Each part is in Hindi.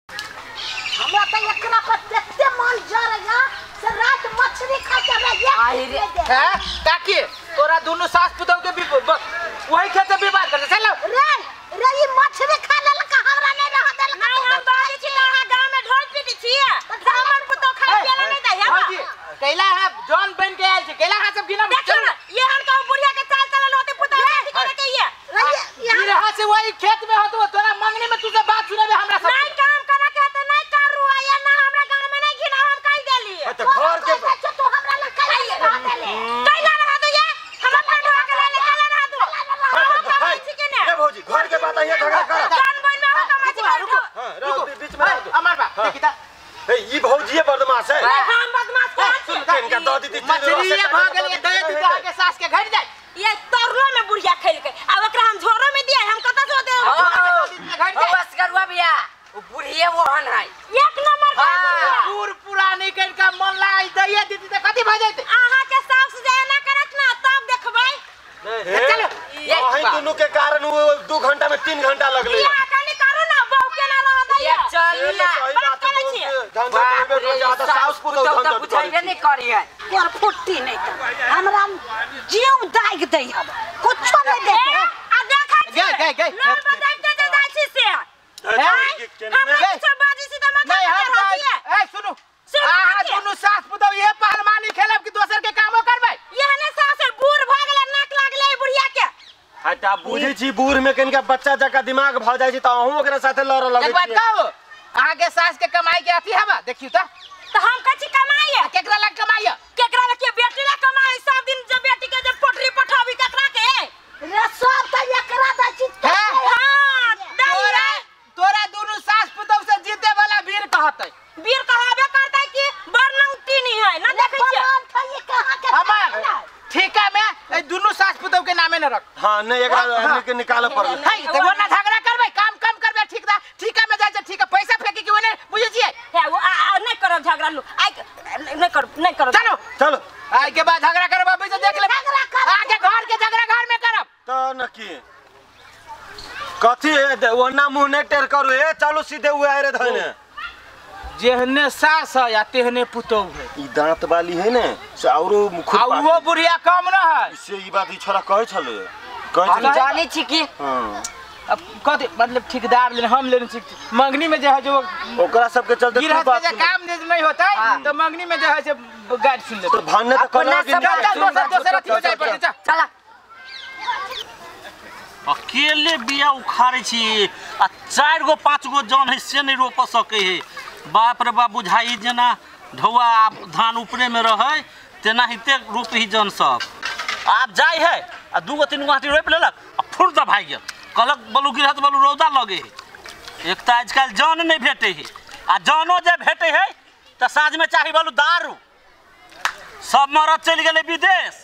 हमरा त एकरा पर देखते मन जरया से रात मछली खा के रहिए। आई रे हैं काकी तोरा दोनों सास पुतौ के वही खेते विवाद करते चलो रे ये मछली खा लेल का हमरा नहीं रह देल। नहीं हम बाहर छी ना गांव में ढोल पीटी छिए हमन पुतौ खा के नहीं दे हां कैला है जॉन बन के आइल छै कैला हा सब गिना देखो ना ये हन का बुढ़िया के चाल चलन होते पुतौ नहीं करे के ये रहा से वही खेत में हो तो तोरा मंगनी में तुझे बात सुनाबे हमरा सब नहीं काम करे के तो नहीं करू या ना हमरा गांव में नहीं घिना हम कह देली तो घर के तो हमरा ल कहिए रह देले कैला रहा दो ये हमरा पर ढोल के ले कैला रहा दो ए भौजी घर के बात है झगड़ा कर जान बोल में हम मछली रुको रुको बीच में अमर बा देखिता ई भौजी बदमाश है हम बदमाश कौन छी इनका दादी दी मछली भ गेल ये दे तू के सास के घर जाय ये तरलो में बुढ़िया खेल के अब एकरा हम झोरो में दिए हम कत से दे बस करवा बिया वो बुढ़िए मोहन है एक नंबर पूर पुरानी कन का मन लाई दैया दीदी त कथि भ जाते आहा के साफ सजाया ना करत ना तब देखबै चलो ये दोनों के कारण वो 2 घंटा में 3 घंटा लगले या कनी करू ना बहु के ना रह दैया चल ना सही बात है धंधा देबे तो ज्यादा साउस पुतौ धंधा बुझाइबे नहीं करिए और फुट्टी नहीं कर हमरा जीव दाग दे हम कुछ नहीं दे आ देखा छी गए लोग बताइते जे जाय छी से हमरा सब बाजी सी त मत नहीं ए सुनो आहा दोनों सास पुतौ ये पहलवानी खेलब कि दोसर के कामो करबै यहने सास बूढ़ भ गेले नाक लागले बुढ़िया के हटा बुझे छी बूढ़ में कनका बच्चा जका दिमाग भ जाय छी त अहू ओकरा साथे लड़ लगै छी एक बात कहू आगे सास के कमाई के अथी हवा देखियो त हम कछि कमाइए केकरा लग कमाइए केकरा लग के बेटी ला कमाई सब दिन जब बेटी के जब पोटरी पठावी केकरा के रे सब त एकरा द चित्त हां तोरा दोनों सास पुतौ से जीते वाला वीर कहतै वीर कहाबे करतै कि बरनौती नहीं है ना देखै छी थई कहां के हमार ठीका में ए दोनों सास पुतौ के नामे न रख हां नहीं एकरा के निकाले पड़ल हाय ते वरना झगड़ा करबै काम कम करबै ठीका में जाय छै ठीका पैसा फेंकी कि ओने बुझै छियै है वो नहीं करो झगड़ा लो आई नहीं करो चलो चलो आई के बाद झगड़ा करब अभी से देख ले आगे घर के झगड़ा घर में करब त न की कथी ओना मुंह नहीं टेर करू ए चलो सीधे हुए आए रे धने जेहने सास है या तेहने पुतौ है ई दांत वाली है ने से औरो आ वो बुढ़िया कम न है से ई बात ई छोरा कहै छले कहै छले जाने छी कि हां अब कथि मतलब ठेकेदार ले हम लेने छी मंगनी में जे है जो ओकरा सब के चलते गिरहत के जे काम नहीं होता है तो मंगनी में जो है से गाइड सुन ले तो भान्ने तो कला कि दोसर अथी हो जाय पड़े चला अकेले बिया उखाड़े छी आ 4 गो 5 गो जन है से नहीं रोप सके है बाप रे बाप बुझाई जना ढौआ धान ऊपरे में रहे तेना हिते रोप ही जन सब आप जाय है आ 2 गो 3 गो हाथी रोप लेलक आ फुर्दा भाग गेल कलक बलु गिरहत बलु रौदा लगे है एक त आजकल जन नहीं भेटे है आ जनो जे भेटे है त साँझ में चाही बलु दारू सब मरद चल गेले विदेश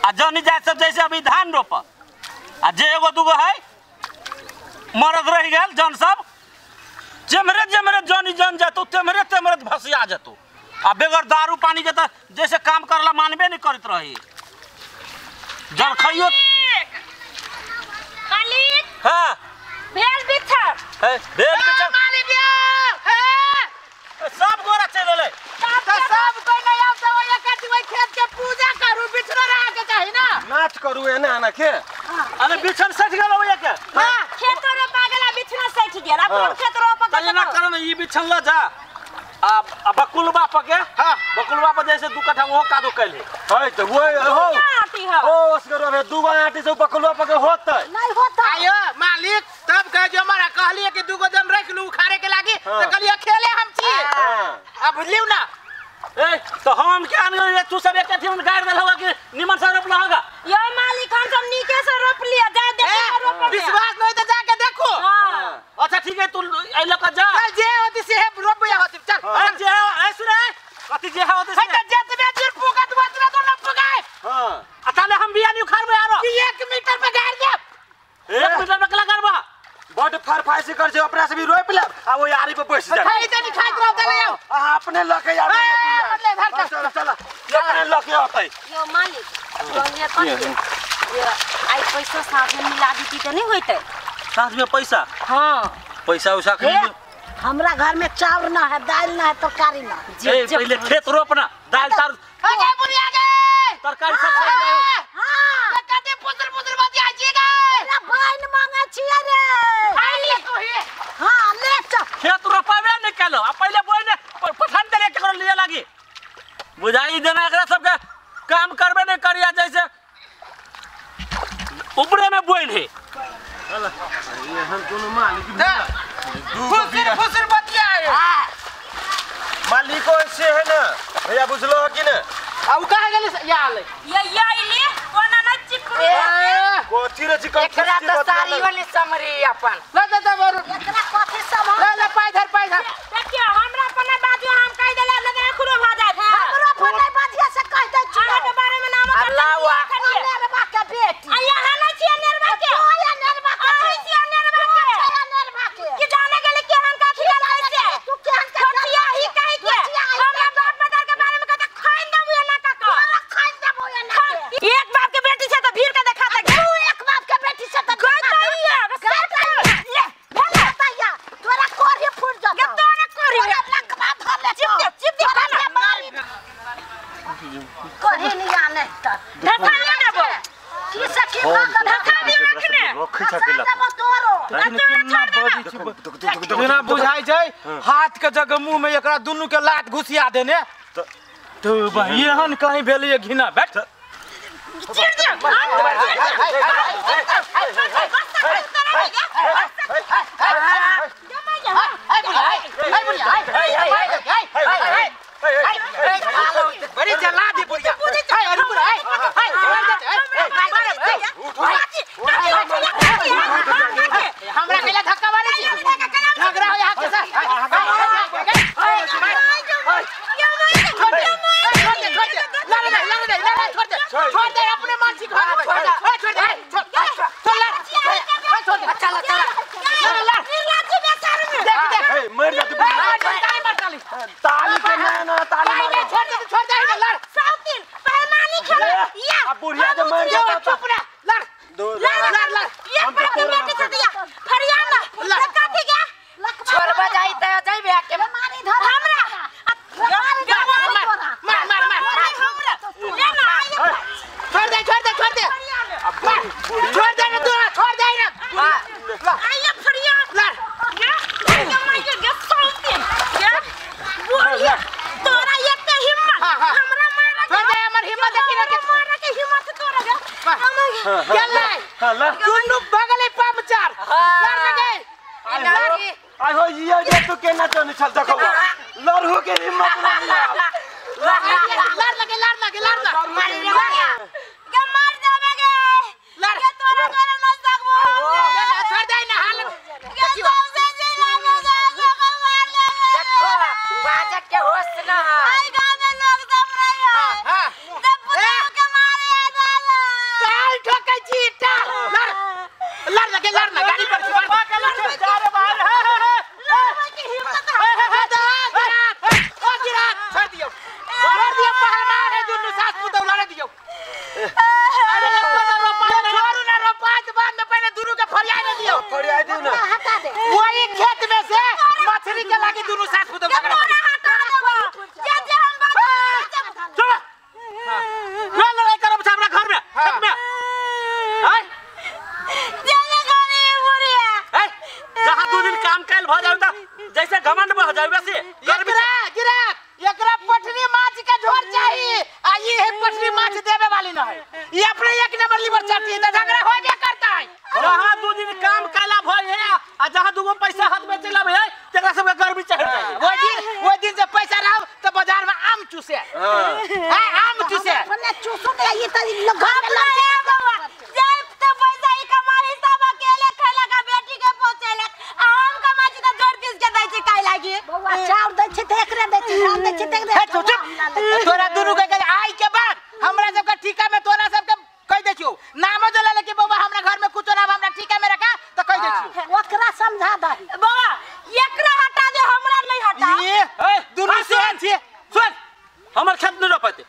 आ जनी जाय सब जैसे अभी धान रोप आ जे एगो दूगो है मरद रह गेल जन सब जेमरे जेमरे जनी जन जातो तेमरे तेमरे भसिया जातो आ बेगर दारू पानी के त जैसे काम करला मानबे नहीं करत रही जल खइयो मालिक हां भेल बिछा है भेल बिछा मालिक सब गोरा चले तो सब कोई नहीं आवता वो एक वही खेत के पूजा करू बिछड़ा रहा के चाहि ना नाच करू एने आना के अरे बिछन सट गेल भैया के हां खेत रे पागला बिछना सट गेल अपन खेत रो पकड़ ना करन ई बिछन ल जा आ बकुलबा पके हां बकुलबा पर जैसे 2 कट्ठा वो कादो कैले है तो वो हो आटी है ओ उसकर अबे 2 गो आटी से बकुलवा पके होतै नहीं होता आयो मालिक तब कह जो हमारा कहलिए कि 2 गो दम रख लू उखाड़े के लागी तो कहलिए खेले हम छी अब बुझलियो ना ए तो हम क्या आन तू सब एक कट्ठी में गाड़ देल होगा कि निमन से रोपला होगा यो मालिक हम सब नीचे से रोप लिया जा देख रोप विश्वास नहीं तो जाके देखो हां अच्छा ठीक है तू ए लक जा चल जे होती से रोपया होती चल अरे जे है सुने कथि जे है होते है तो जे ते जुर पुका तू बतरा तो न पुकाए हां अताले हम बिया नहीं उखाड़ में यारो कि 1 मीटर पे गाड़ दे 1 मीटर में कला करबा बड फरफाइसी कर जे अपना से भी रोप ले आ वो यारी पे बैठ जा खाई तो नहीं खाई रहो चले आओ अपने लके यार मतलब धर चल चल अपने लके आतै यो मालिक ये कथि ये आई पैसा साथ में मिला दी तो नहीं होते साथ में पैसा हां पैसा उसा के हमरा घर में चावल ना है, दाल ना है, तरकारी ना है। पहले खेत रोपना, दाल तार आगे बुढ़िया गे तरकारी सब सही है। हां कते पुत्र पुत्र बतिया छीगा मेरा बहन मांगे छिए रे। आइले तो ही हां ले चल खेत रोपावे नहीं केलो, अब पहले बोई ने पठान दे के लिए लागी बुझाई देना एकरा सब के काम करबे नहीं करिया जैसे ऊपरे में बोई है। अला ये हम कोनो मालिक फुसर बतिया है मालिको ऐसे है ना भैया, बुझलो हो कि ना? अब कहां गेले याले ये आइले कोना न चिकरू कोथी रे चिकन एकरा त सारी वाली समरी अपन ले दे बरु एकरा कथि सब ले ले पाई धर देखियो हमरा अपना बाजू हम कह देला न खुरो भ जात है। हमरा फोन बाजिया से कह दे छी अहाँ के बारे में नाम अल्लाह वा नेरबा के बेटी आया हना छिए नेरबा के आया नेरबा के आया छिए नेरबा के आया नेरबा के कि जाने गेले के हम का खियाल कैसे तू केहन के छोटिया ही कह के हमरा बाप दादा के बारे में कहता खाइन दबू ना काका खाइन देबो या ना एक बाप के बेटी से तो भीड़ के देखा दे तू एक बाप के बेटी से तो कोई नहीं है ले भला तैया तोरा कोरी फूट जा के तोरा कोरी लक बात धर ले चिप दे ना कोरी नहीं आने त धक्का नहीं देबो की सखी बात धक्का नहीं रखने रखै छकेला तोरो बिना बुझाई छै हाथ के जगह मुंह में एकरा दुनु के लात घुसिया देने तो भाई एहन कहीं भेलिए घिना बैठ बड़ी चला दी बुढ़िया अरे बुढ़ा हमरा केला धक्का मारे झगड़ा हो यहाँ के साथ छोड़ दे अपने मानसिक छोड़ दे मर जा तू ताली के ना ताली मार छोड़ दे लड़ साउथिन पैमानी खेल या अब बुढ़िया जो मर जाता चुप रह लड़ लड़ ये पर बेटी से दिया फरियाद ना काठी गया छोड़ बजाई त जाइबे के मारी धर हमरा छोड़ दे ना तू छोड़ दे ना आइए फरियाद लड़ ये माइके गया साउथिन क्या बुढ़िया तोरा ये हिम्मत हमरा मारा छोड़ दे हमर हिम्मत देखी ना मारा के हिम्मत तोरा गया चल ले हां ला दुनु बगले पंचर लड़ लगे आई हो ये तो केना तो नहीं चल देखो लड़ू के हिम्मत नहीं लड़ लगे मारी रे के मार देबे गे लड़ के तोरा करे न सकबो छोड़ दे ना हाल के सबसे जे लागो जाको मार ले देखो बाजा के होश न आई गांव में लोग सब रही है हां तब पुतौ के मारे दादा चाल ठोकै छी टा लड़ लगे लड़ ना गाड़ी पर छोड़ जा रे बाहर लोग की हिम्मत गिरा छोड़ दियो पहल मारे दुनु सास पुतौ लड़ दियो अरे छोड़ू ना रोपा बाद में पहले दुनु के फरिया दे दियो फरिया दियो ना हटा दे वही खेत में से मछली के लागी दुनु सास पुतौ पकड़ा हटा देबो जे हम बात चलो ना लड़ाई करब हमरा घर में खेत में हैं जेले गरी बुढ़िया जहां दो दिन काम कैल भ जाऊ त जैसे घमंड भ जाऊ वैसे गिरा एकरा पटरी माछ के झोर चाहिए आ ये है पटरी माछ देवे वाली न है ये अपने एक नंबर लीवर चाहती है तो झगड़ा होबे करता है जहां दो दिन काम कैला भई है आ जहां दुगो पैसा हाथ में चला भई तेरा सब के गर्मी चढ़ जाए वो दिन से पैसा रहो तो बाजार में आम चूसे हां आम चूसे अपने चूसो दे ये तो घर में अपना है बाबा जाए तो पैसा ही कमाई सब अकेले खैला का बेटी के पहुंचेले आम कमाई तो जोर पीस के दै छै काई लागी बउआ चाउर दै छै त एकरे दै छै हम दै छै त एकरे चुप तोरा दुनु के आई के बाद हमरा सब का ठिका में तोरा सब के कह दे छियो नामो जला लेके बाबा हमरा घर में कुछ ना हमरा ठिका में रखा तो कह दे छियो ओकरा समझा दही बाबा एकरा हटा दे हमरा नहीं हटा ये दुनु से छिए सुन हमर खेत नहीं रोपते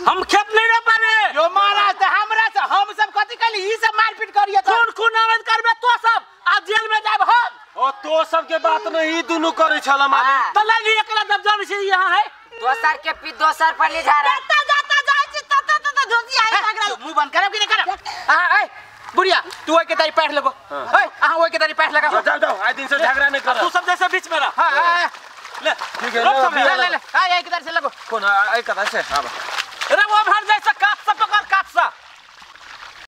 हम खेत नहीं रोपाने जो महाराज तो हमरा से हम सब कथि कली ई सब मारपीट करिए तो कौन आवाज करबे तो सब आ जेल में जाब हम ओ तो सब के बात नहीं दोनों करे छला मालिक तो लगी एकला जब जान से यहाँ है दोसर के पी दोसर पर नहीं जा रहा जाता जाता जाय छी त धोती आई पकड़ मुंह बंद करब कि नहीं करब हां ए बुढ़िया तू ओए के तारी पैठ लगो ए हां ओए के तारी पैठ लगा जाओ जाओ आज दिन से झगड़ा नहीं कर तू सब जैसे बीच में रह हां ले ठीक है ले ले आ एक इधर से लगो कौन आई कदा से हां